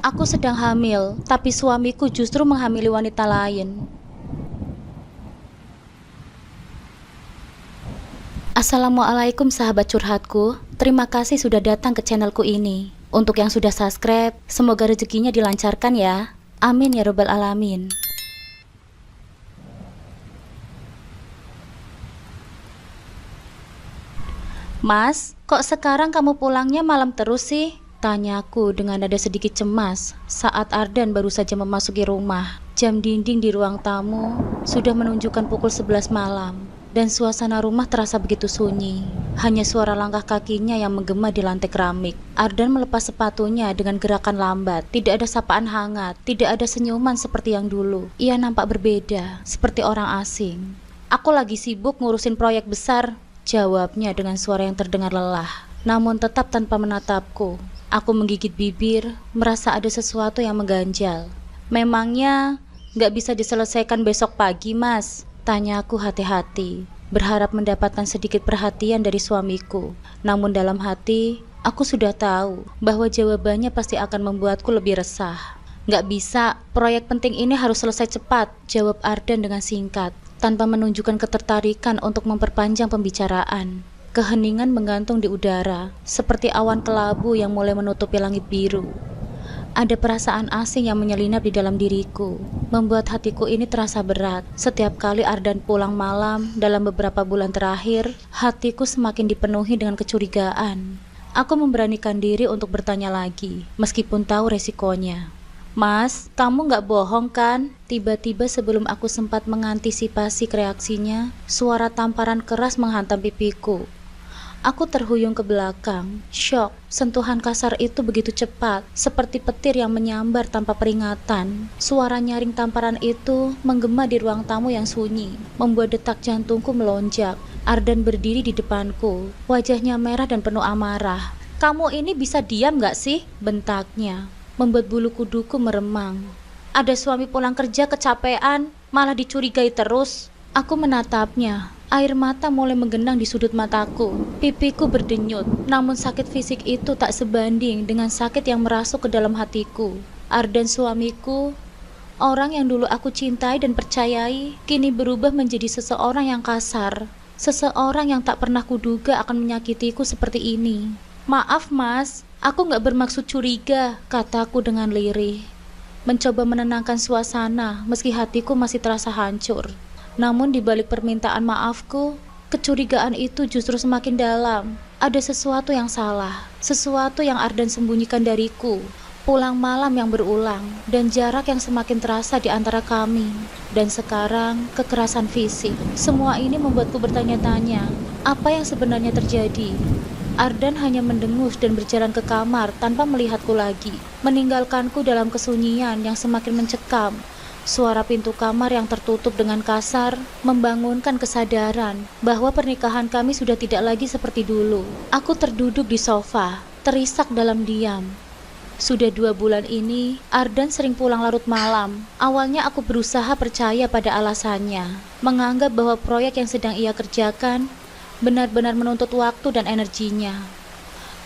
Aku sedang hamil, tapi suamiku justru menghamili wanita lain. Assalamualaikum sahabat curhatku. Terima kasih sudah datang ke channelku ini. Untuk yang sudah subscribe, semoga rezekinya dilancarkan ya. Amin ya robbal alamin. Mas, kok sekarang kamu pulangnya malam terus sih? Tanyaku dengan nada sedikit cemas saat Ardan baru saja memasuki rumah. Jam dinding di ruang tamu sudah menunjukkan pukul 11 malam dan suasana rumah terasa begitu sunyi. Hanya suara langkah kakinya yang menggema di lantai keramik. Ardan melepas sepatunya dengan gerakan lambat. Tidak ada sapaan hangat, tidak ada senyuman seperti yang dulu. Ia nampak berbeda, seperti orang asing. Aku lagi sibuk ngurusin proyek besar, jawabnya dengan suara yang terdengar lelah, namun tetap tanpa menatapku. Aku menggigit bibir, merasa ada sesuatu yang mengganjal. Memangnya gak bisa diselesaikan besok pagi, Mas? Tanyaku hati-hati, berharap mendapatkan sedikit perhatian dari suamiku. Namun dalam hati, aku sudah tahu bahwa jawabannya pasti akan membuatku lebih resah. Gak bisa, proyek penting ini harus selesai cepat, jawab Ardan dengan singkat, tanpa menunjukkan ketertarikan untuk memperpanjang pembicaraan. Keheningan menggantung di udara, seperti awan kelabu yang mulai menutupi langit biru. Ada perasaan asing yang menyelinap di dalam diriku, membuat hatiku ini terasa berat. Setiap kali Ardan pulang malam dalam beberapa bulan terakhir, hatiku semakin dipenuhi dengan kecurigaan. Aku memberanikan diri untuk bertanya lagi, meskipun tahu resikonya. Mas, kamu gak bohong kan? Tiba-tiba sebelum aku sempat mengantisipasi reaksinya, suara tamparan keras menghantam pipiku. Aku terhuyung ke belakang, syok. Sentuhan kasar itu begitu cepat, seperti petir yang menyambar tanpa peringatan. Suara nyaring tamparan itu menggema di ruang tamu yang sunyi, membuat detak jantungku melonjak. Ardan berdiri di depanku, wajahnya merah dan penuh amarah. Kamu ini bisa diam gak sih? Bentaknya, membuat bulu kuduku meremang. Ada suami pulang kerja kecapean, malah dicurigai terus. Aku menatapnya. Air mata mulai menggenang di sudut mataku. Pipiku berdenyut, namun sakit fisik itu tak sebanding dengan sakit yang merasuk ke dalam hatiku. Ardan suamiku, orang yang dulu aku cintai dan percayai, kini berubah menjadi seseorang yang kasar. Seseorang yang tak pernah kuduga akan menyakitiku seperti ini. Maaf mas, aku gak bermaksud curiga, kataku dengan lirih. Mencoba menenangkan suasana meski hatiku masih terasa hancur. Namun di balik permintaan maafku, kecurigaan itu justru semakin dalam. Ada sesuatu yang salah, sesuatu yang Ardan sembunyikan dariku. Pulang malam yang berulang, dan jarak yang semakin terasa di antara kami. Dan sekarang, kekerasan fisik. Semua ini membuatku bertanya-tanya, apa yang sebenarnya terjadi? Ardan hanya mendengus dan berjalan ke kamar tanpa melihatku lagi, meninggalkanku dalam kesunyian yang semakin mencekam. Suara pintu kamar yang tertutup dengan kasar membangunkan kesadaran bahwa pernikahan kami sudah tidak lagi seperti dulu. Aku terduduk di sofa, terisak dalam diam. Sudah 2 bulan ini, Ardan sering pulang larut malam. Awalnya aku berusaha percaya pada alasannya, menganggap bahwa proyek yang sedang ia kerjakan benar-benar menuntut waktu dan energinya.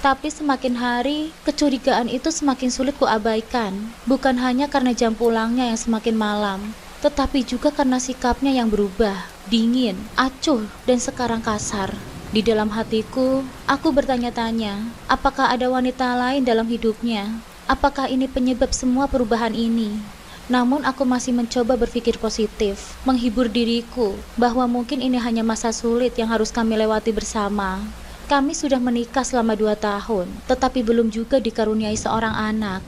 Tapi semakin hari, kecurigaan itu semakin sulit kuabaikan. Bukan hanya karena jam pulangnya yang semakin malam, tetapi juga karena sikapnya yang berubah, dingin, acuh, dan sekarang kasar. Di dalam hatiku, aku bertanya-tanya, apakah ada wanita lain dalam hidupnya? Apakah ini penyebab semua perubahan ini? Namun aku masih mencoba berpikir positif, menghibur diriku bahwa mungkin ini hanya masa sulit yang harus kami lewati bersama. Kami sudah menikah selama 2 tahun, tetapi belum juga dikaruniai seorang anak.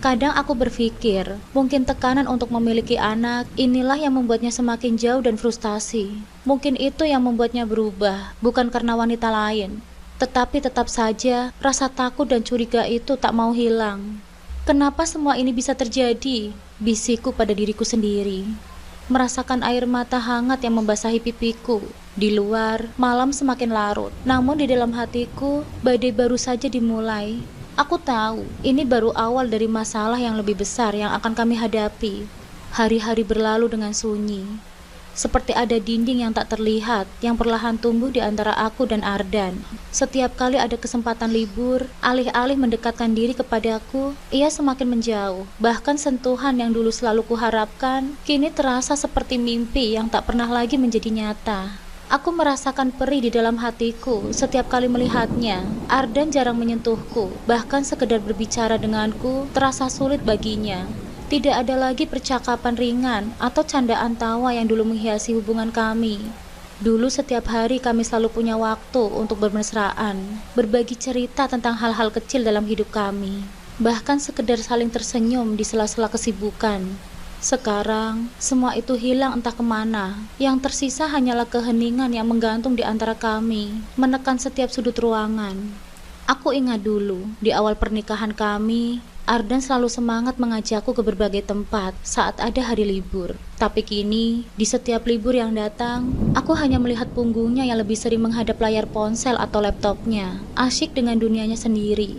Kadang aku berpikir, mungkin tekanan untuk memiliki anak, inilah yang membuatnya semakin jauh dan frustasi. Mungkin itu yang membuatnya berubah, bukan karena wanita lain. Tetapi tetap saja, rasa takut dan curiga itu tak mau hilang. Kenapa semua ini bisa terjadi? Bisikku pada diriku sendiri. Merasakan air mata hangat yang membasahi pipiku. Di luar, malam semakin larut. Namun di dalam hatiku, badai baru saja dimulai. Aku tahu, ini baru awal dari masalah yang lebih besar yang akan kami hadapi. Hari-hari berlalu dengan sunyi. Seperti ada dinding yang tak terlihat yang perlahan tumbuh di antara aku dan Ardan. Setiap kali ada kesempatan libur, alih-alih mendekatkan diri kepadaku, ia semakin menjauh. Bahkan sentuhan yang dulu selalu kuharapkan, kini terasa seperti mimpi yang tak pernah lagi menjadi nyata. Aku merasakan perih di dalam hatiku setiap kali melihatnya. Ardan jarang menyentuhku, bahkan sekedar berbicara denganku terasa sulit baginya. Tidak ada lagi percakapan ringan atau candaan tawa yang dulu menghiasi hubungan kami. Dulu setiap hari kami selalu punya waktu untuk bermesraan, berbagi cerita tentang hal-hal kecil dalam hidup kami, bahkan sekedar saling tersenyum di sela-sela kesibukan. Sekarang, semua itu hilang entah kemana. Yang tersisa hanyalah keheningan yang menggantung di antara kami, menekan setiap sudut ruangan. Aku ingat dulu, di awal pernikahan kami, Ardan selalu semangat mengajakku ke berbagai tempat saat ada hari libur. Tapi kini, di setiap libur yang datang, aku hanya melihat punggungnya yang lebih sering menghadap layar ponsel atau laptopnya, asyik dengan dunianya sendiri.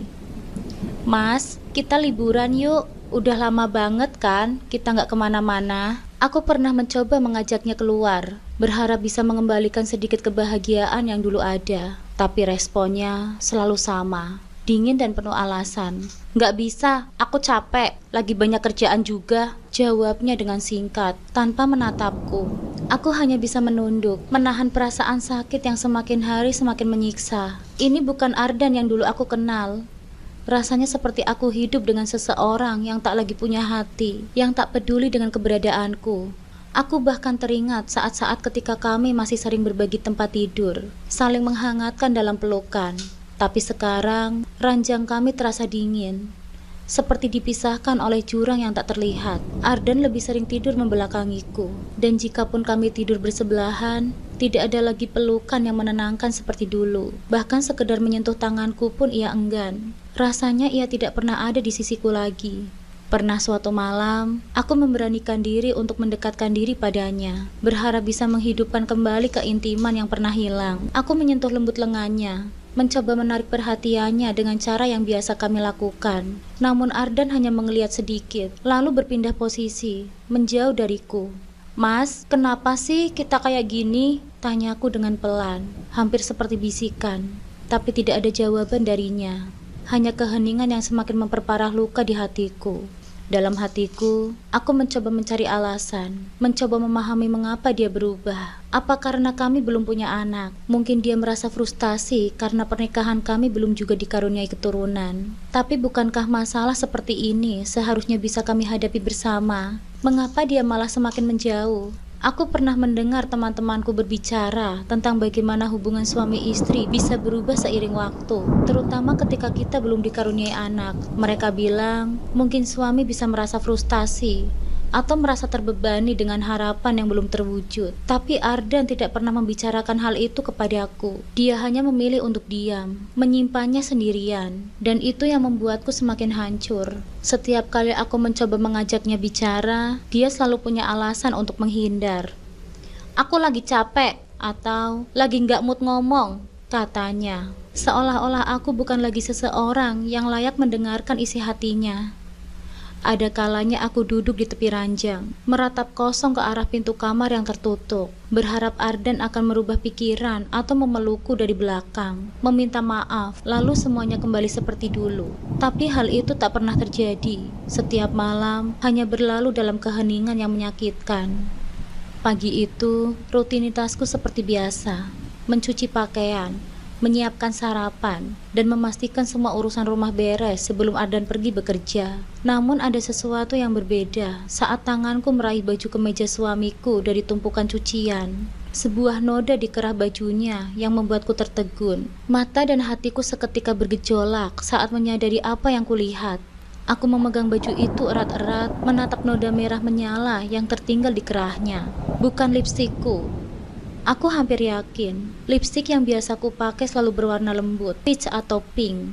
Mas, kita liburan yuk. Udah lama banget kan kita nggak kemana-mana. Aku pernah mencoba mengajaknya keluar, berharap bisa mengembalikan sedikit kebahagiaan yang dulu ada. Tapi responnya selalu sama, dingin dan penuh alasan. Nggak bisa, aku capek, lagi banyak kerjaan juga, jawabnya dengan singkat, tanpa menatapku. Aku hanya bisa menunduk, menahan perasaan sakit yang semakin hari semakin menyiksa. Ini bukan Ardan yang dulu aku kenal. Rasanya seperti aku hidup dengan seseorang yang tak lagi punya hati, yang tak peduli dengan keberadaanku. Aku bahkan teringat saat-saat ketika kami masih sering berbagi tempat tidur, saling menghangatkan dalam pelukan. Tapi sekarang, ranjang kami terasa dingin, seperti dipisahkan oleh jurang yang tak terlihat. Ardan lebih sering tidur membelakangiku, dan jikapun kami tidur bersebelahan, tidak ada lagi pelukan yang menenangkan seperti dulu. Bahkan sekedar menyentuh tanganku pun ia enggan. Rasanya ia tidak pernah ada di sisiku lagi. Pernah suatu malam, aku memberanikan diri untuk mendekatkan diri padanya, berharap bisa menghidupkan kembali keintiman yang pernah hilang. Aku menyentuh lembut lengannya, mencoba menarik perhatiannya dengan cara yang biasa kami lakukan. Namun Ardan hanya menggeliat sedikit, lalu berpindah posisi, menjauh dariku. Mas, kenapa sih kita kayak gini? Tanyaku dengan pelan, hampir seperti bisikan. Tapi tidak ada jawaban darinya, hanya keheningan yang semakin memperparah luka di hatiku. Dalam hatiku, aku mencoba mencari alasan, mencoba memahami mengapa dia berubah. Apa karena kami belum punya anak? Mungkin dia merasa frustasi karena pernikahan kami belum juga dikaruniai keturunan. Tapi bukankah masalah seperti ini seharusnya bisa kami hadapi bersama? Mengapa dia malah semakin menjauh? Aku pernah mendengar teman-temanku berbicara tentang bagaimana hubungan suami istri bisa berubah seiring waktu, terutama ketika kita belum dikaruniai anak. Mereka bilang, mungkin suami bisa merasa frustasi atau merasa terbebani dengan harapan yang belum terwujud. Tapi Ardan tidak pernah membicarakan hal itu kepadaku. Dia hanya memilih untuk diam, menyimpannya sendirian, dan itu yang membuatku semakin hancur. Setiap kali aku mencoba mengajaknya bicara, dia selalu punya alasan untuk menghindar. Aku lagi capek, atau lagi nggak mood ngomong, katanya. Seolah-olah aku bukan lagi seseorang yang layak mendengarkan isi hatinya. Ada kalanya aku duduk di tepi ranjang, meratap kosong ke arah pintu kamar yang tertutup, berharap Ardan akan merubah pikiran atau memelukku dari belakang, meminta maaf, lalu semuanya kembali seperti dulu. Tapi hal itu tak pernah terjadi. Setiap malam hanya berlalu dalam keheningan yang menyakitkan. Pagi itu, rutinitasku seperti biasa, mencuci pakaian, menyiapkan sarapan, dan memastikan semua urusan rumah beres sebelum Ardan pergi bekerja. Namun ada sesuatu yang berbeda saat tanganku meraih baju kemeja suamiku dari tumpukan cucian. Sebuah noda di kerah bajunya yang membuatku tertegun. Mata dan hatiku seketika bergejolak saat menyadari apa yang kulihat. Aku memegang baju itu erat-erat, menatap noda merah menyala yang tertinggal di kerahnya. Bukan lipstikku. Aku hampir yakin, lipstik yang biasa ku pakai selalu berwarna lembut, peach atau pink.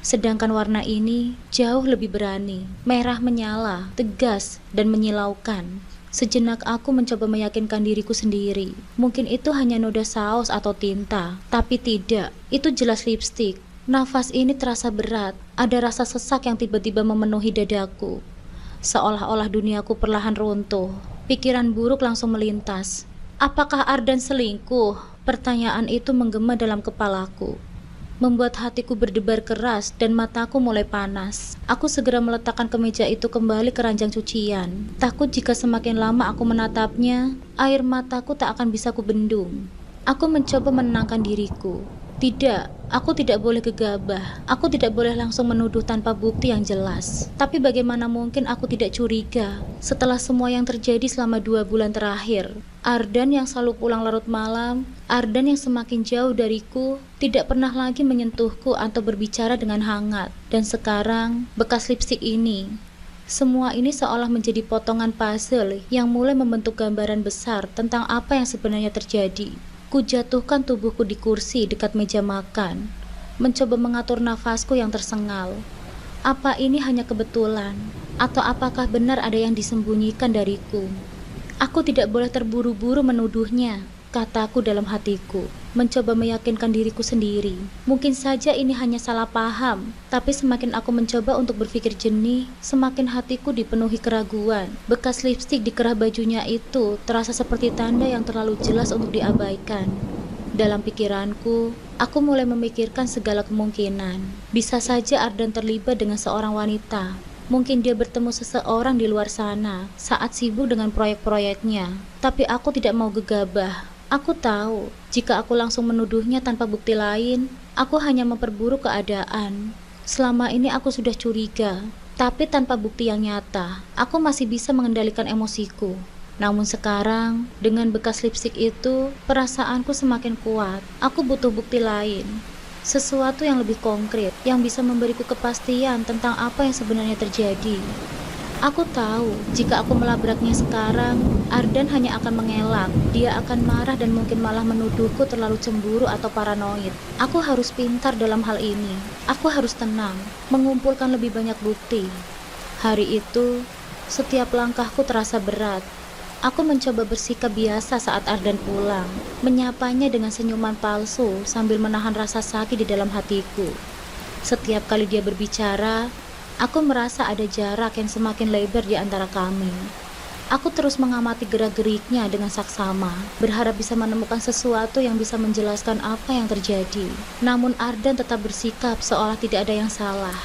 Sedangkan warna ini jauh lebih berani, merah menyala, tegas, dan menyilaukan. Sejenak aku mencoba meyakinkan diriku sendiri. Mungkin itu hanya noda saus atau tinta, tapi tidak, itu jelas lipstik. Nafas ini terasa berat, ada rasa sesak yang tiba-tiba memenuhi dadaku. Seolah-olah duniaku perlahan runtuh, pikiran buruk langsung melintas. Apakah Ardan selingkuh? Pertanyaan itu menggema dalam kepalaku, membuat hatiku berdebar keras dan mataku mulai panas. Aku segera meletakkan kemeja itu kembali ke ranjang cucian. Takut jika semakin lama aku menatapnya, air mataku tak akan bisa kubendung. Aku mencoba menenangkan diriku. Tidak, aku tidak boleh gegabah. Aku tidak boleh langsung menuduh tanpa bukti yang jelas. Tapi bagaimana mungkin aku tidak curiga setelah semua yang terjadi selama 2 bulan terakhir. Ardan yang selalu pulang larut malam, Ardan yang semakin jauh dariku, tidak pernah lagi menyentuhku atau berbicara dengan hangat. Dan sekarang, bekas lipstik ini. Semua ini seolah menjadi potongan puzzle yang mulai membentuk gambaran besar tentang apa yang sebenarnya terjadi. Kujatuhkan tubuhku di kursi dekat meja makan, mencoba mengatur nafasku yang tersengal. Apa ini hanya kebetulan? Atau apakah benar ada yang disembunyikan dariku? Aku tidak boleh terburu-buru menuduhnya, kataku dalam hatiku, mencoba meyakinkan diriku sendiri. Mungkin saja ini hanya salah paham, tapi semakin aku mencoba untuk berpikir jernih, semakin hatiku dipenuhi keraguan. Bekas lipstik di kerah bajunya itu terasa seperti tanda yang terlalu jelas untuk diabaikan. Dalam pikiranku, aku mulai memikirkan segala kemungkinan. Bisa saja Ardan terlibat dengan seorang wanita. Mungkin dia bertemu seseorang di luar sana saat sibuk dengan proyek-proyeknya. Tapi aku tidak mau gegabah. Aku tahu, jika aku langsung menuduhnya tanpa bukti lain, aku hanya memperburuk keadaan. Selama ini aku sudah curiga, tapi tanpa bukti yang nyata, aku masih bisa mengendalikan emosiku. Namun sekarang, dengan bekas lipstik itu, perasaanku semakin kuat. Aku butuh bukti lain. Sesuatu yang lebih konkret, yang bisa memberiku kepastian tentang apa yang sebenarnya terjadi. Aku tahu, jika aku melabraknya sekarang, Ardan hanya akan mengelak. Dia akan marah dan mungkin malah menuduhku terlalu cemburu atau paranoid. Aku harus pintar dalam hal ini. Aku harus tenang, mengumpulkan lebih banyak bukti. Hari itu, setiap langkahku terasa berat. Aku mencoba bersikap biasa saat Ardan pulang, menyapanya dengan senyuman palsu sambil menahan rasa sakit di dalam hatiku. Setiap kali dia berbicara, aku merasa ada jarak yang semakin lebar di antara kami. Aku terus mengamati gerak-geriknya dengan saksama, berharap bisa menemukan sesuatu yang bisa menjelaskan apa yang terjadi. Namun Ardan tetap bersikap seolah tidak ada yang salah.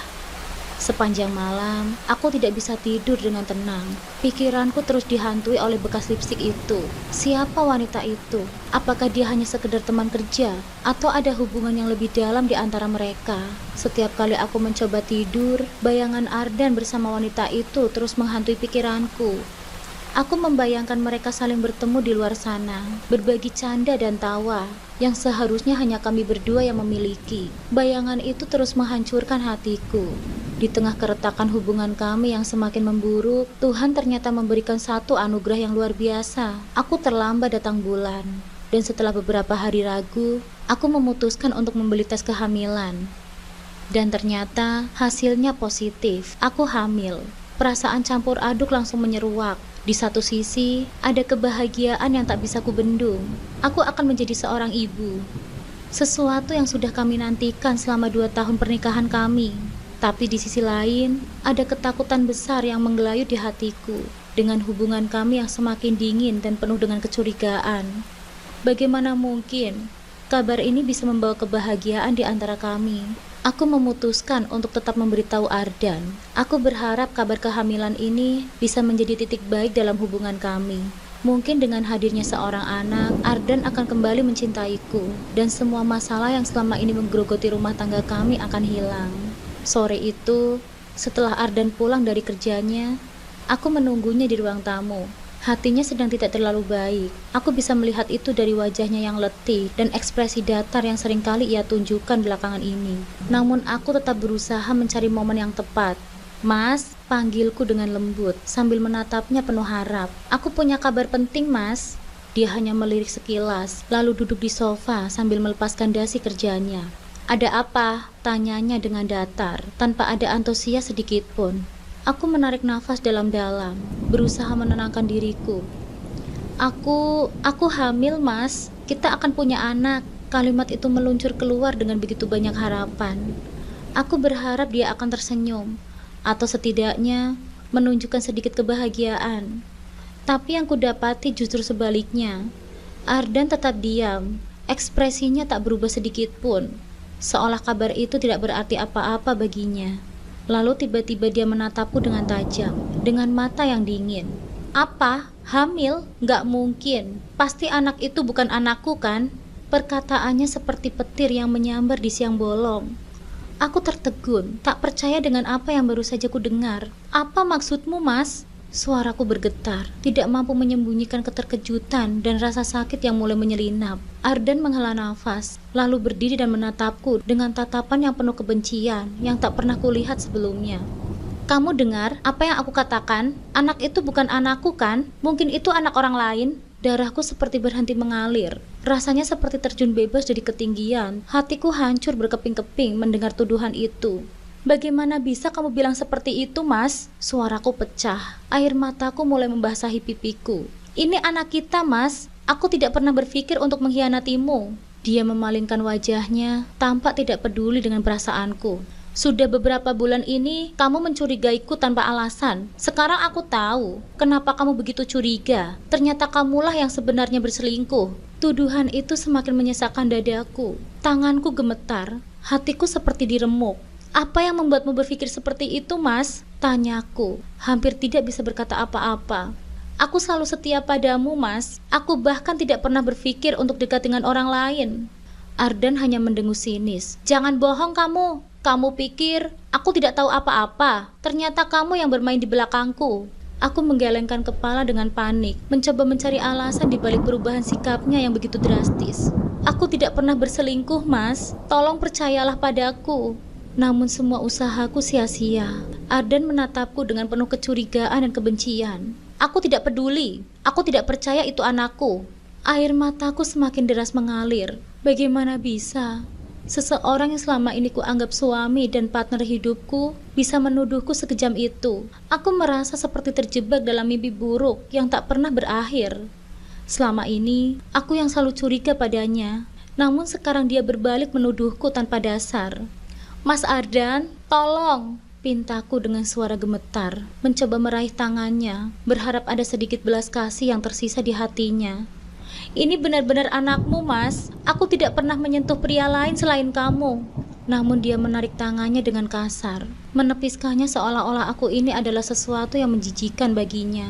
Sepanjang malam, aku tidak bisa tidur dengan tenang. Pikiranku terus dihantui oleh bekas lipstik itu. Siapa wanita itu? Apakah dia hanya sekedar teman kerja? Atau ada hubungan yang lebih dalam di antara mereka? Setiap kali aku mencoba tidur, bayangan Ardan bersama wanita itu terus menghantui pikiranku. Aku membayangkan mereka saling bertemu di luar sana, berbagi canda dan tawa, yang seharusnya hanya kami berdua yang memiliki. Bayangan itu terus menghancurkan hatiku. Di tengah keretakan hubungan kami yang semakin memburuk, Tuhan ternyata memberikan satu anugerah yang luar biasa. Aku terlambat datang bulan, dan setelah beberapa hari ragu, aku memutuskan untuk membeli tes kehamilan. Dan ternyata hasilnya positif. Aku hamil. Perasaan campur aduk langsung menyeruak. Di satu sisi, ada kebahagiaan yang tak bisa kubendung. Aku akan menjadi seorang ibu. Sesuatu yang sudah kami nantikan selama 2 tahun pernikahan kami. Tapi di sisi lain, ada ketakutan besar yang menggelayut di hatiku. Dengan hubungan kami yang semakin dingin dan penuh dengan kecurigaan. Bagaimana mungkin kabar ini bisa membawa kebahagiaan di antara kami? Aku memutuskan untuk tetap memberitahu Ardan. Aku berharap kabar kehamilan ini bisa menjadi titik baik dalam hubungan kami. Mungkin dengan hadirnya seorang anak, Ardan akan kembali mencintaiku, dan semua masalah yang selama ini menggerogoti rumah tangga kami akan hilang. Sore itu, setelah Ardan pulang dari kerjanya, aku menunggunya di ruang tamu. Hatinya sedang tidak terlalu baik. Aku bisa melihat itu dari wajahnya yang letih dan ekspresi datar yang seringkali ia tunjukkan belakangan ini. Namun aku tetap berusaha mencari momen yang tepat. "Mas," panggilku dengan lembut sambil menatapnya penuh harap. "Aku punya kabar penting, Mas." Dia hanya melirik sekilas, lalu duduk di sofa sambil melepaskan dasi kerjanya. "Ada apa?" tanyanya dengan datar, tanpa ada antusias sedikit pun. Aku menarik nafas dalam-dalam, berusaha menenangkan diriku. Aku hamil, Mas. Kita akan punya anak." Kalimat itu meluncur keluar dengan begitu banyak harapan. Aku berharap dia akan tersenyum, atau setidaknya menunjukkan sedikit kebahagiaan. Tapi yang kudapati justru sebaliknya. Ardan tetap diam. Ekspresinya tak berubah sedikit pun, seolah kabar itu tidak berarti apa-apa baginya. Lalu tiba-tiba dia menatapku dengan tajam, dengan mata yang dingin. Apa? Hamil? Nggak mungkin. Pasti anak itu bukan anakku kan? Perkataannya seperti petir yang menyambar di siang bolong. Aku tertegun, tak percaya dengan apa yang baru saja ku dengar. Apa maksudmu, Mas? Suaraku bergetar, tidak mampu menyembunyikan keterkejutan dan rasa sakit yang mulai menyelinap. Ardan menghela nafas, lalu berdiri dan menatapku dengan tatapan yang penuh kebencian yang tak pernah kulihat sebelumnya. Kamu dengar apa yang aku katakan? Anak itu bukan anakku kan? Mungkin itu anak orang lain? Darahku seperti berhenti mengalir. Rasanya seperti terjun bebas dari ketinggian. Hatiku hancur berkeping-keping mendengar tuduhan itu. Bagaimana bisa kamu bilang seperti itu, Mas? Suaraku pecah. Air mataku mulai membasahi pipiku. Ini anak kita, Mas. Aku tidak pernah berpikir untuk mengkhianatimu. Dia memalingkan wajahnya, tampak tidak peduli dengan perasaanku. Sudah beberapa bulan ini, kamu mencurigaiku tanpa alasan. Sekarang aku tahu kenapa kamu begitu curiga. Ternyata kamulah yang sebenarnya berselingkuh. Tuduhan itu semakin menyesakkan dadaku. Tanganku gemetar, hatiku seperti diremuk. Apa yang membuatmu berpikir seperti itu, Mas? Tanyaku, hampir tidak bisa berkata apa-apa. Aku selalu setia padamu, Mas. Aku bahkan tidak pernah berpikir untuk dekat dengan orang lain. Ardan hanya mendengus sinis. Jangan bohong kamu. Kamu pikir aku tidak tahu apa-apa. Ternyata kamu yang bermain di belakangku. Aku menggelengkan kepala dengan panik, mencoba mencari alasan di balik perubahan sikapnya yang begitu drastis. Aku tidak pernah berselingkuh, Mas. Tolong percayalah padaku. Namun semua usahaku sia-sia. Ardan menatapku dengan penuh kecurigaan dan kebencian. Aku tidak peduli. Aku tidak percaya itu anakku. Air mataku semakin deras mengalir. Bagaimana bisa? Seseorang yang selama ini kuanggap suami dan partner hidupku bisa menuduhku sekejam itu. Aku merasa seperti terjebak dalam mimpi buruk yang tak pernah berakhir. Selama ini, aku yang selalu curiga padanya. Namun sekarang dia berbalik menuduhku tanpa dasar. Mas Ardan, tolong, pintaku dengan suara gemetar, mencoba meraih tangannya, berharap ada sedikit belas kasih yang tersisa di hatinya. Ini benar-benar anakmu, Mas. Aku tidak pernah menyentuh pria lain selain kamu. Namun dia menarik tangannya dengan kasar, menepiskannya seolah-olah aku ini adalah sesuatu yang menjijikan baginya.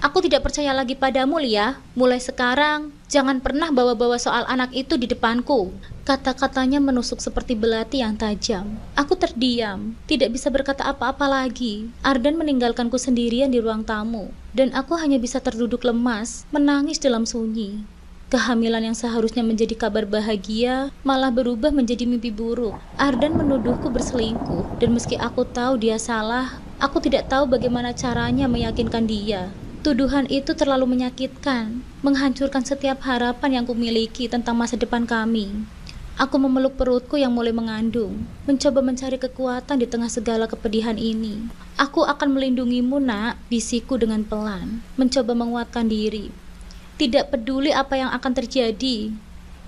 Aku tidak percaya lagi padamu, Lia. Mulai sekarang, jangan pernah bawa-bawa soal anak itu di depanku. Kata-katanya menusuk seperti belati yang tajam. Aku terdiam, tidak bisa berkata apa-apa lagi. Ardan meninggalkanku sendirian di ruang tamu, dan aku hanya bisa terduduk lemas, menangis dalam sunyi. Kehamilan yang seharusnya menjadi kabar bahagia malah berubah menjadi mimpi buruk. Ardan menuduhku berselingkuh, dan meski aku tahu dia salah, aku tidak tahu bagaimana caranya meyakinkan dia. Tuduhan itu terlalu menyakitkan, menghancurkan setiap harapan yang kumiliki tentang masa depan kami. Aku memeluk perutku yang mulai mengandung, mencoba mencari kekuatan di tengah segala kepedihan ini. Aku akan melindungimu, Nak, bisikku dengan pelan, mencoba menguatkan diri. Tidak peduli apa yang akan terjadi,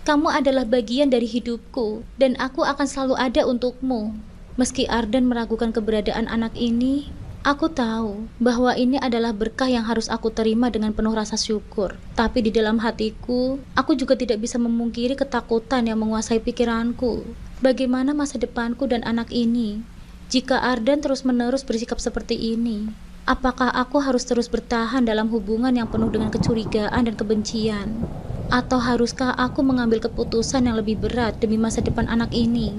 kamu adalah bagian dari hidupku, dan aku akan selalu ada untukmu. Meski Ardan meragukan keberadaan anak ini, aku tahu bahwa ini adalah berkah yang harus aku terima dengan penuh rasa syukur. Tapi di dalam hatiku, aku juga tidak bisa memungkiri ketakutan yang menguasai pikiranku. Bagaimana masa depanku dan anak ini jika Ardan terus-menerus bersikap seperti ini? Apakah aku harus terus bertahan dalam hubungan yang penuh dengan kecurigaan dan kebencian? Atau haruskah aku mengambil keputusan yang lebih berat demi masa depan anak ini?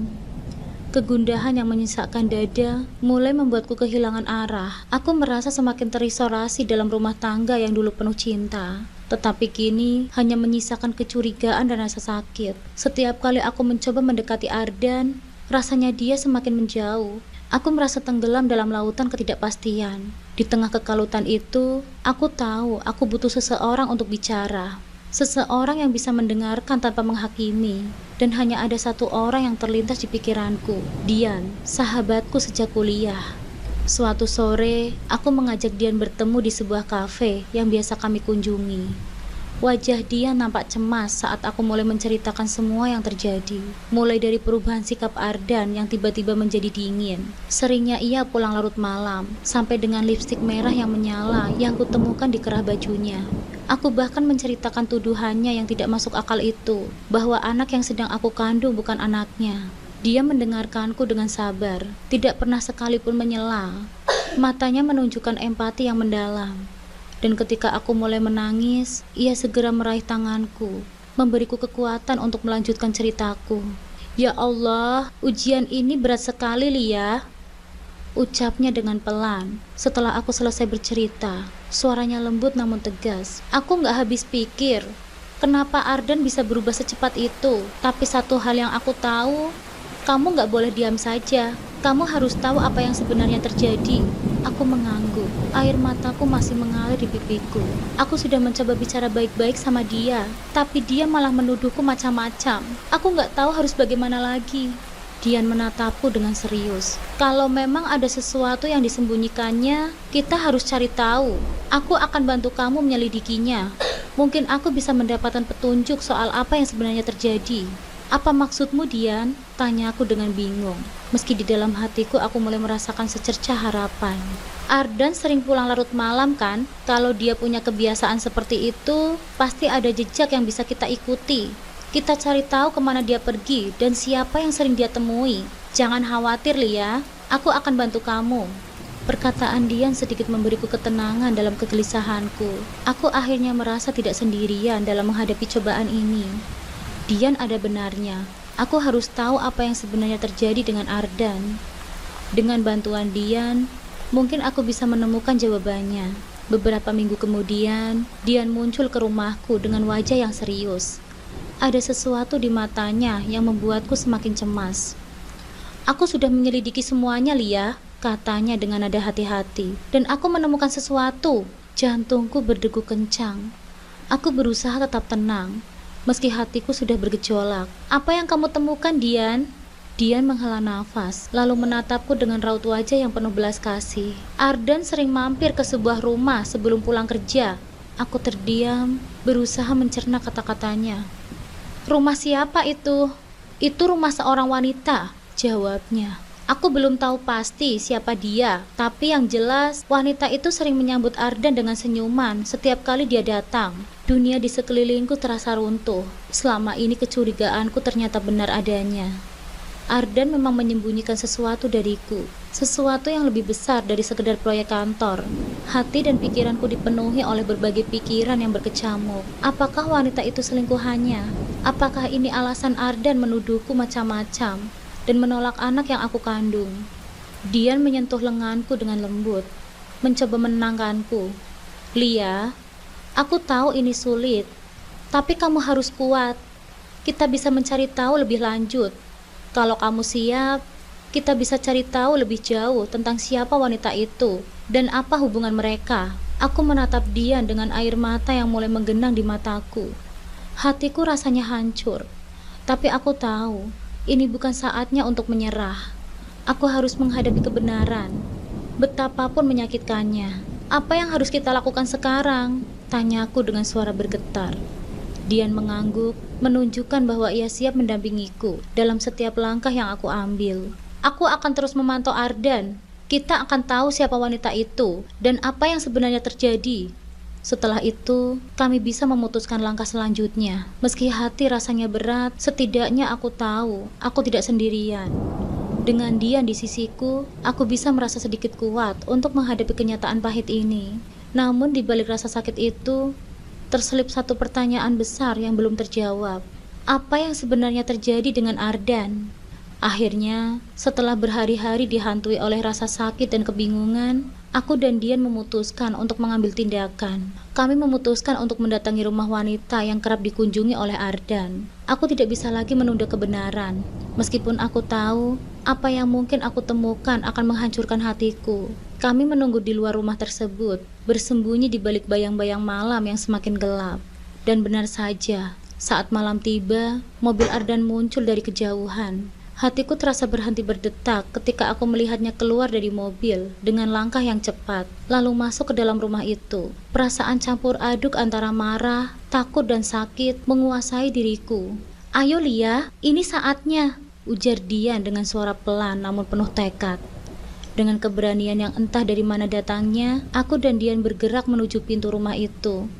Kegundahan yang menyesakkan dada mulai membuatku kehilangan arah. Aku merasa semakin terisolasi dalam rumah tangga yang dulu penuh cinta. Tetapi kini hanya menyisakan kecurigaan dan rasa sakit. Setiap kali aku mencoba mendekati Ardan, rasanya dia semakin menjauh. Aku merasa tenggelam dalam lautan ketidakpastian. Di tengah kekalutan itu, aku tahu aku butuh seseorang untuk bicara. Seseorang yang bisa mendengarkan tanpa menghakimi. Dan hanya ada satu orang yang terlintas di pikiranku, Dian, sahabatku sejak kuliah. Suatu sore, aku mengajak Dian bertemu di sebuah kafe yang biasa kami kunjungi. Wajah Dian nampak cemas saat aku mulai menceritakan semua yang terjadi. Mulai dari perubahan sikap Ardan yang tiba-tiba menjadi dingin. Seringnya ia pulang larut malam, sampai dengan lipstik merah yang menyala yang kutemukan di kerah bajunya. Aku bahkan menceritakan tuduhannya yang tidak masuk akal itu, bahwa anak yang sedang aku kandung bukan anaknya. Dia mendengarkanku dengan sabar, tidak pernah sekalipun menyela. Matanya menunjukkan empati yang mendalam. Dan ketika aku mulai menangis, ia segera meraih tanganku, memberiku kekuatan untuk melanjutkan ceritaku. Ya Allah, ujian ini berat sekali, Lia, ucapnya dengan pelan. Setelah aku selesai bercerita, suaranya lembut namun tegas. Aku gak habis pikir, kenapa Ardan bisa berubah secepat itu. Tapi satu hal yang aku tahu, kamu gak boleh diam saja. Kamu harus tahu apa yang sebenarnya terjadi. Aku mengangguk, air mataku masih mengalir di pipiku. Aku sudah mencoba bicara baik-baik sama dia, tapi dia malah menuduhku macam-macam. Aku gak tahu harus bagaimana lagi. Dian menatapku dengan serius. Kalau memang ada sesuatu yang disembunyikannya, kita harus cari tahu. Aku akan bantu kamu menyelidikinya. Mungkin aku bisa mendapatkan petunjuk soal apa yang sebenarnya terjadi. Apa maksudmu, Dian? Tanya aku dengan bingung. Meski di dalam hatiku aku mulai merasakan secercah harapan. Ardan sering pulang larut malam kan? Kalau dia punya kebiasaan seperti itu, pasti ada jejak yang bisa kita ikuti. Kita cari tahu kemana dia pergi dan siapa yang sering dia temui. Jangan khawatir, Lia. Aku akan bantu kamu. Perkataan Dian sedikit memberiku ketenangan dalam kegelisahanku. Aku akhirnya merasa tidak sendirian dalam menghadapi cobaan ini. Dian ada benarnya. Aku harus tahu apa yang sebenarnya terjadi dengan Ardan. Dengan bantuan Dian, mungkin aku bisa menemukan jawabannya. Beberapa minggu kemudian, Dian muncul ke rumahku dengan wajah yang serius. Ada sesuatu di matanya yang membuatku semakin cemas. Aku sudah menyelidiki semuanya, Lia, katanya dengan nada hati-hati. Dan aku menemukan sesuatu. Jantungku berdegup kencang. Aku berusaha tetap tenang, meski hatiku sudah bergejolak. Apa yang kamu temukan, Dian? Dian menghela nafas, lalu menatapku dengan raut wajah yang penuh belas kasih. Ardan sering mampir ke sebuah rumah sebelum pulang kerja. Aku terdiam, berusaha mencerna kata-katanya. Rumah siapa itu? Itu rumah seorang wanita, jawabnya. Aku belum tahu pasti siapa dia, tapi yang jelas wanita itu sering menyambut Ardan dengan senyuman setiap kali dia datang. Dunia di sekelilingku terasa runtuh. Selama ini kecurigaanku ternyata benar adanya. Ardan memang menyembunyikan sesuatu dariku, sesuatu yang lebih besar dari sekedar proyek kantor. Hati dan pikiranku dipenuhi oleh berbagai pikiran yang berkecamuk. Apakah wanita itu selingkuhannya? Apakah ini alasan Ardan menuduhku macam-macam dan menolak anak yang aku kandung? Dian menyentuh lenganku dengan lembut, mencoba menenangkanku. Lia, aku tahu ini sulit, tapi kamu harus kuat. Kita bisa mencari tahu lebih lanjut. Kalau kamu siap, kita bisa cari tahu lebih jauh tentang siapa wanita itu dan apa hubungan mereka. Aku menatap Dian dengan air mata yang mulai menggenang di mataku. Hatiku rasanya hancur, tapi aku tahu ini bukan saatnya untuk menyerah. Aku harus menghadapi kebenaran, betapapun menyakitkannya. Apa yang harus kita lakukan sekarang? Tanyaku dengan suara bergetar. Dian mengangguk, menunjukkan bahwa ia siap mendampingiku dalam setiap langkah yang aku ambil. Aku akan terus memantau Ardan. Kita akan tahu siapa wanita itu dan apa yang sebenarnya terjadi. Setelah itu, kami bisa memutuskan langkah selanjutnya. Meski hati rasanya berat, setidaknya aku tahu aku tidak sendirian. Dengan Dian di sisiku, aku bisa merasa sedikit kuat untuk menghadapi kenyataan pahit ini. Namun di balik rasa sakit itu, terselip satu pertanyaan besar yang belum terjawab. Apa yang sebenarnya terjadi dengan Ardan? Akhirnya, setelah berhari-hari dihantui oleh rasa sakit dan kebingungan, aku dan Dian memutuskan untuk mengambil tindakan. Kami memutuskan untuk mendatangi rumah wanita yang kerap dikunjungi oleh Ardan. Aku tidak bisa lagi menunda kebenaran, meskipun aku tahu apa yang mungkin aku temukan akan menghancurkan hatiku. Kami menunggu di luar rumah tersebut, bersembunyi di balik bayang-bayang malam yang semakin gelap. Dan benar saja, saat malam tiba, mobil Ardan muncul dari kejauhan. Hatiku terasa berhenti berdetak ketika aku melihatnya keluar dari mobil dengan langkah yang cepat, lalu masuk ke dalam rumah itu. Perasaan campur aduk antara marah, takut, dan sakit menguasai diriku. Ayo Lia, ini saatnya, ujar Dian dengan suara pelan namun penuh tekad. Dengan keberanian yang entah dari mana datangnya, aku dan Dian bergerak menuju pintu rumah itu.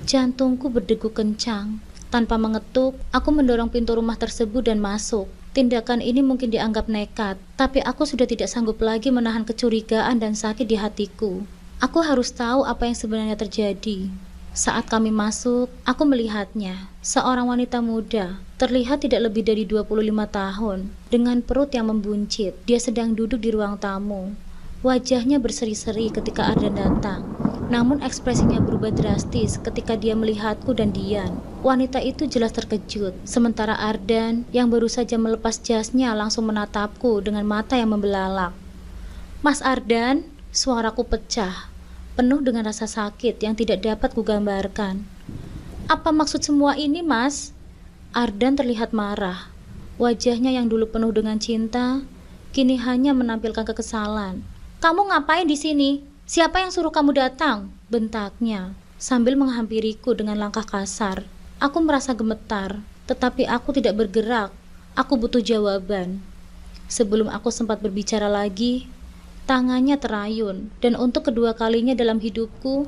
Jantungku berdegup kencang. Tanpa mengetuk, aku mendorong pintu rumah tersebut dan masuk. Tindakan ini mungkin dianggap nekat, tapi aku sudah tidak sanggup lagi menahan kecurigaan dan sakit di hatiku. Aku harus tahu apa yang sebenarnya terjadi. Saat kami masuk, aku melihatnya. Seorang wanita muda, terlihat tidak lebih dari 25 tahun, dengan perut yang membuncit. Dia sedang duduk di ruang tamu. Wajahnya berseri-seri ketika Ardan datang. Namun ekspresinya berubah drastis ketika dia melihatku dan Dian. Wanita itu jelas terkejut, sementara Ardan yang baru saja melepas jasnya langsung menatapku dengan mata yang membelalak. "Mas Ardan," suaraku pecah, penuh dengan rasa sakit yang tidak dapat kugambarkan. "Apa maksud semua ini, Mas?" Ardan terlihat marah. Wajahnya yang dulu penuh dengan cinta, kini hanya menampilkan kekesalan. "Kamu ngapain di sini? Siapa yang suruh kamu datang?" bentaknya, sambil menghampiriku dengan langkah kasar. Aku merasa gemetar, tetapi aku tidak bergerak. Aku butuh jawaban. Sebelum aku sempat berbicara lagi, tangannya terayun, dan untuk kedua kalinya dalam hidupku,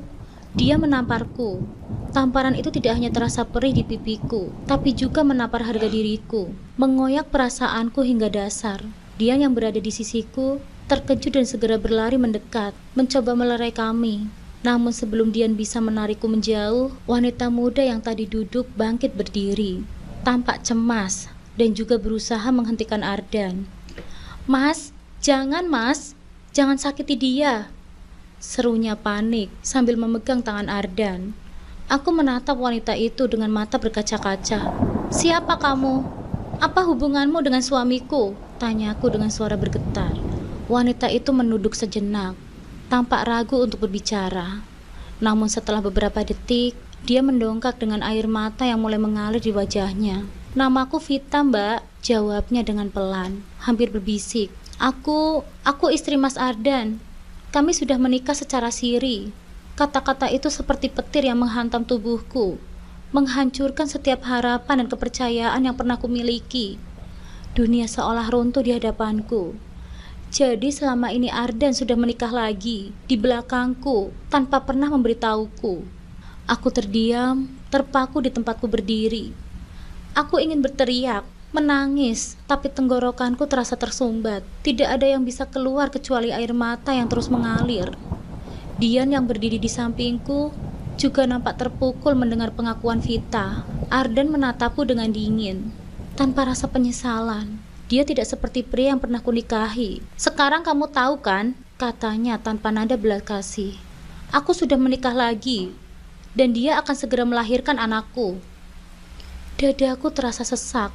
dia menamparku. Tamparan itu tidak hanya terasa perih di pipiku, tapi juga menampar harga diriku, mengoyak perasaanku hingga dasar. Dia yang berada di sisiku terkejut dan segera berlari mendekat, mencoba melerai kami. Namun sebelum Dian bisa menarikku menjauh, wanita muda yang tadi duduk bangkit berdiri, tampak cemas dan juga berusaha menghentikan Ardan. "Mas, jangan Mas, jangan sakiti dia," serunya panik sambil memegang tangan Ardan. Aku menatap wanita itu dengan mata berkaca-kaca. "Siapa kamu? Apa hubunganmu dengan suamiku?" tanyaku dengan suara bergetar. Wanita itu menunduk sejenak, tampak ragu untuk berbicara. Namun setelah beberapa detik, dia mendongak dengan air mata yang mulai mengalir di wajahnya. "Namaku Vita, Mbak," jawabnya dengan pelan, hampir berbisik. Aku istri Mas Ardan. Kami sudah menikah secara siri." Kata-kata itu seperti petir yang menghantam tubuhku, menghancurkan setiap harapan dan kepercayaan yang pernah kumiliki. Dunia seolah runtuh di hadapanku. Jadi selama ini Ardan sudah menikah lagi, di belakangku, tanpa pernah memberitahuku. Aku terdiam, terpaku di tempatku berdiri. Aku ingin berteriak, menangis, tapi tenggorokanku terasa tersumbat. Tidak ada yang bisa keluar kecuali air mata yang terus mengalir. Dian yang berdiri di sampingku juga nampak terpukul mendengar pengakuan Vita. Ardan menatapku dengan dingin, tanpa rasa penyesalan. Dia tidak seperti pria yang pernah kunikahi. "Sekarang kamu tahu kan?" katanya tanpa nada belas kasih. "Aku sudah menikah lagi, dan dia akan segera melahirkan anakku." Dadaku terasa sesak,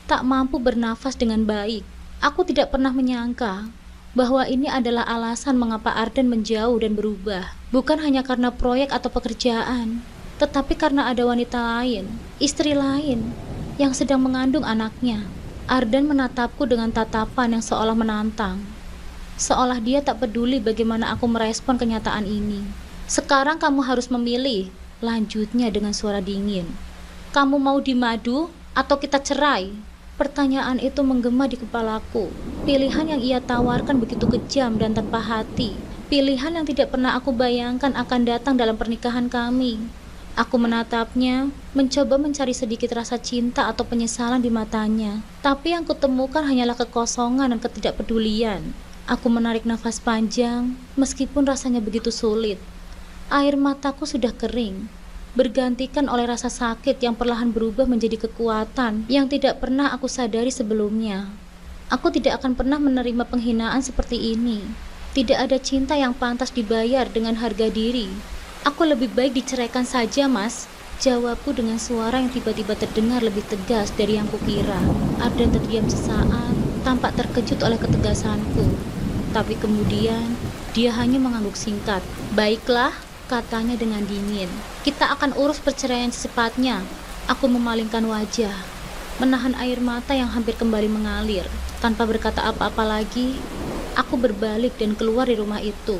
tak mampu bernafas dengan baik. Aku tidak pernah menyangka bahwa ini adalah alasan mengapa Ardan menjauh dan berubah. Bukan hanya karena proyek atau pekerjaan, tetapi karena ada wanita lain, istri lain, yang sedang mengandung anaknya. Ardan menatapku dengan tatapan yang seolah menantang, seolah dia tak peduli bagaimana aku merespon kenyataan ini. "Sekarang kamu harus memilih," lanjutnya dengan suara dingin. "Kamu mau dimadu atau kita cerai?" Pertanyaan itu menggema di kepalaku. Pilihan yang ia tawarkan begitu kejam dan tanpa hati. Pilihan yang tidak pernah aku bayangkan akan datang dalam pernikahan kami. Aku menatapnya, mencoba mencari sedikit rasa cinta atau penyesalan di matanya. Tapi yang kutemukan hanyalah kekosongan dan ketidakpedulian. Aku menarik nafas panjang, meskipun rasanya begitu sulit. Air mataku sudah kering, bergantikan oleh rasa sakit yang perlahan berubah menjadi kekuatan yang tidak pernah aku sadari sebelumnya. Aku tidak akan pernah menerima penghinaan seperti ini. Tidak ada cinta yang pantas dibayar dengan harga diri. "Aku lebih baik diceraikan saja, Mas," jawabku dengan suara yang tiba-tiba terdengar lebih tegas dari yang kukira. Ardan terdiam sesaat, tampak terkejut oleh ketegasanku. Tapi kemudian, dia hanya mengangguk singkat. "Baiklah," katanya dengan dingin. "Kita akan urus perceraian secepatnya." Aku memalingkan wajah, menahan air mata yang hampir kembali mengalir. Tanpa berkata apa-apa lagi, aku berbalik dan keluar di rumah itu,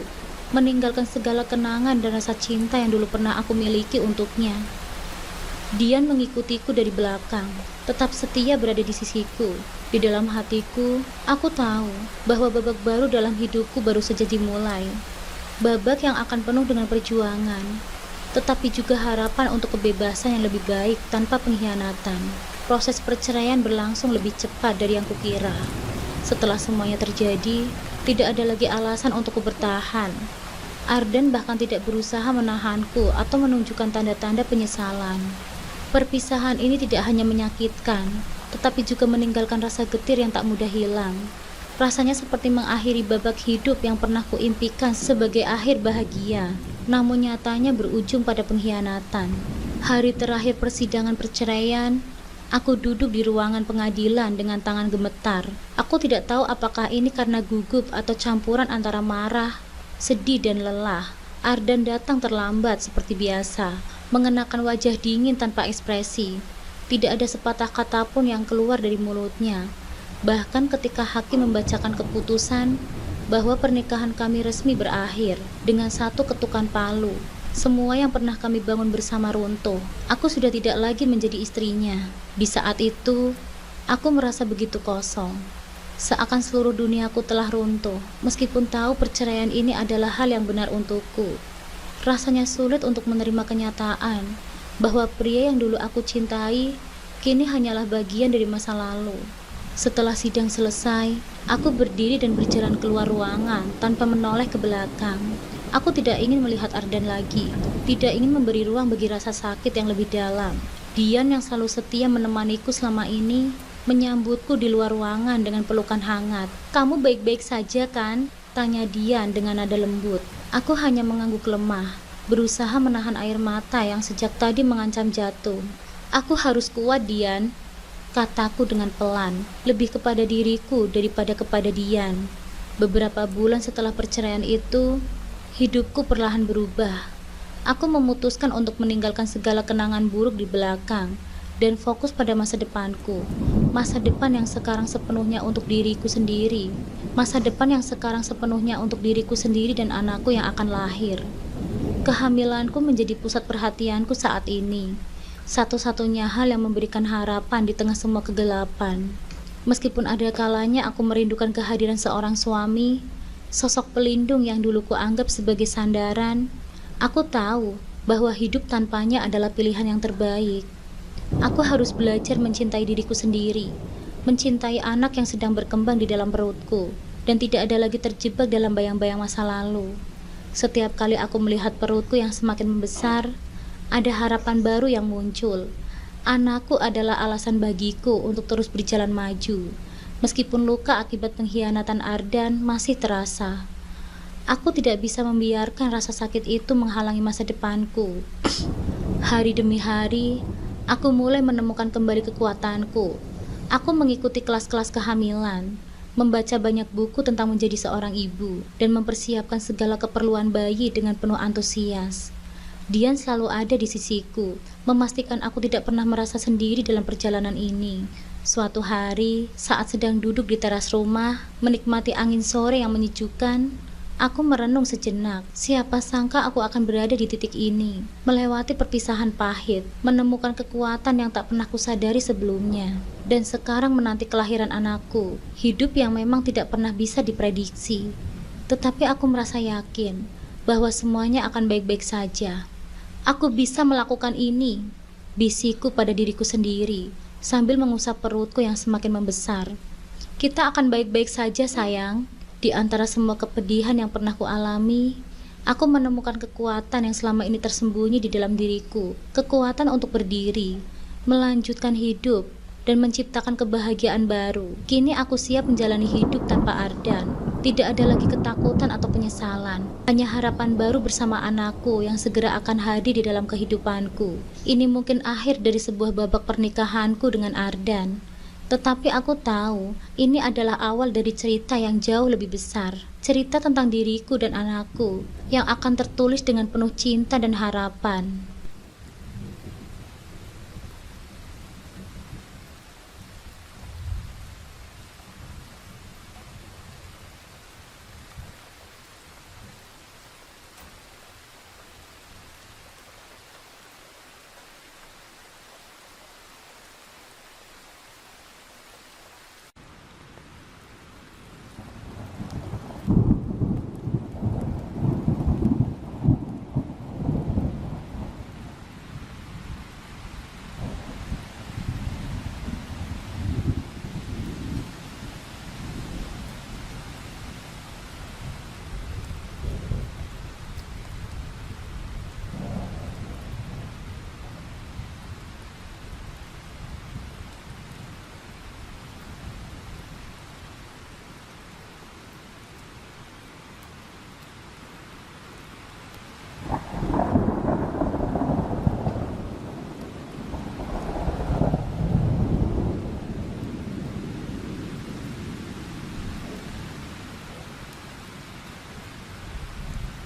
meninggalkan segala kenangan dan rasa cinta yang dulu pernah aku miliki untuknya. Dian mengikutiku dari belakang, tetap setia berada di sisiku. Di dalam hatiku, aku tahu bahwa babak baru dalam hidupku baru saja dimulai. Babak yang akan penuh dengan perjuangan. tetapi juga harapan untuk kebebasan yang lebih baik tanpa pengkhianatan. Proses perceraian berlangsung lebih cepat dari yang kukira. Setelah semuanya terjadi, tidak ada lagi alasan untukku bertahan. Arden bahkan tidak berusaha menahanku atau menunjukkan tanda-tanda penyesalan. Perpisahan ini tidak hanya menyakitkan, tetapi juga meninggalkan rasa getir yang tak mudah hilang. Rasanya seperti mengakhiri babak hidup yang pernah kuimpikan sebagai akhir bahagia, namun nyatanya berujung pada pengkhianatan. Hari terakhir persidangan perceraian, aku duduk di ruangan pengadilan dengan tangan gemetar. Aku tidak tahu apakah ini karena gugup atau campuran antara marah, sedih dan lelah. Arden datang terlambat seperti biasa, mengenakan wajah dingin tanpa ekspresi. Tidak ada sepatah kata pun yang keluar dari mulutnya. Bahkan ketika hakim membacakan keputusan bahwa pernikahan kami resmi berakhir dengan satu ketukan palu, semua yang pernah kami bangun bersama runtuh. Aku sudah tidak lagi menjadi istrinya. Di saat itu, aku merasa begitu kosong. Seakan seluruh duniaku telah runtuh, meskipun tahu perceraian ini adalah hal yang benar untukku. Rasanya sulit untuk menerima kenyataan bahwa pria yang dulu aku cintai kini hanyalah bagian dari masa lalu. Setelah sidang selesai, aku berdiri dan berjalan keluar ruangan tanpa menoleh ke belakang. Aku tidak ingin melihat Arden lagi, tidak ingin memberi ruang bagi rasa sakit yang lebih dalam. Dian yang selalu setia menemaniku selama ini menyambutku di luar ruangan dengan pelukan hangat. "Kamu baik-baik saja kan?" tanya Dian dengan nada lembut. Aku hanya mengangguk lemah, berusaha menahan air mata yang sejak tadi mengancam jatuh. "Aku harus kuat, Dian," kataku dengan pelan, lebih kepada diriku daripada kepada Dian. Beberapa bulan setelah perceraian itu, hidupku perlahan berubah. Aku memutuskan untuk meninggalkan segala kenangan buruk di belakang dan fokus pada masa depanku. Masa depan yang sekarang sepenuhnya untuk diriku sendiri. Masa depan yang sekarang sepenuhnya untuk diriku sendiri dan anakku yang akan lahir. Kehamilanku menjadi pusat perhatianku saat ini. Satu-satunya hal yang memberikan harapan di tengah semua kegelapan. Meskipun ada kalanya aku merindukan kehadiran seorang suami, sosok pelindung yang dulu kuanggap sebagai sandaran, aku tahu bahwa hidup tanpanya adalah pilihan yang terbaik. Aku harus belajar mencintai diriku sendiri, mencintai anak yang sedang berkembang di dalam perutku, dan tidak ada lagi terjebak dalam bayang-bayang masa lalu. Setiap kali aku melihat perutku yang semakin membesar, ada harapan baru yang muncul. Anakku adalah alasan bagiku untuk terus berjalan maju, meskipun luka akibat pengkhianatan Arden masih terasa. Aku tidak bisa membiarkan rasa sakit itu menghalangi masa depanku. Hari demi hari, aku mulai menemukan kembali kekuatanku. Aku mengikuti kelas-kelas kehamilan, membaca banyak buku tentang menjadi seorang ibu, dan mempersiapkan segala keperluan bayi dengan penuh antusias. Dian selalu ada di sisiku, memastikan aku tidak pernah merasa sendiri dalam perjalanan ini. Suatu hari, saat sedang duduk di teras rumah, menikmati angin sore yang menyejukkan, aku merenung sejenak. Siapa sangka aku akan berada di titik ini, melewati perpisahan pahit, menemukan kekuatan yang tak pernah kusadari sebelumnya, dan sekarang menanti kelahiran anakku. Hidup yang memang tidak pernah bisa diprediksi. Tetapi aku merasa yakin bahwa semuanya akan baik-baik saja. Aku bisa melakukan ini, bisikku pada diriku sendiri, sambil mengusap perutku yang semakin membesar. Kita akan baik-baik saja, sayang. Di antara semua kepedihan yang pernah kualami, aku menemukan kekuatan yang selama ini tersembunyi di dalam diriku. Kekuatan untuk berdiri, melanjutkan hidup, dan menciptakan kebahagiaan baru. Kini aku siap menjalani hidup tanpa Arden. Tidak ada lagi ketakutan atau penyesalan. Hanya harapan baru bersama anakku yang segera akan hadir di dalam kehidupanku. Ini mungkin akhir dari sebuah babak pernikahanku dengan Arden. Tetapi aku tahu, ini adalah awal dari cerita yang jauh lebih besar. Cerita tentang diriku dan anakku, yang akan tertulis dengan penuh cinta dan harapan.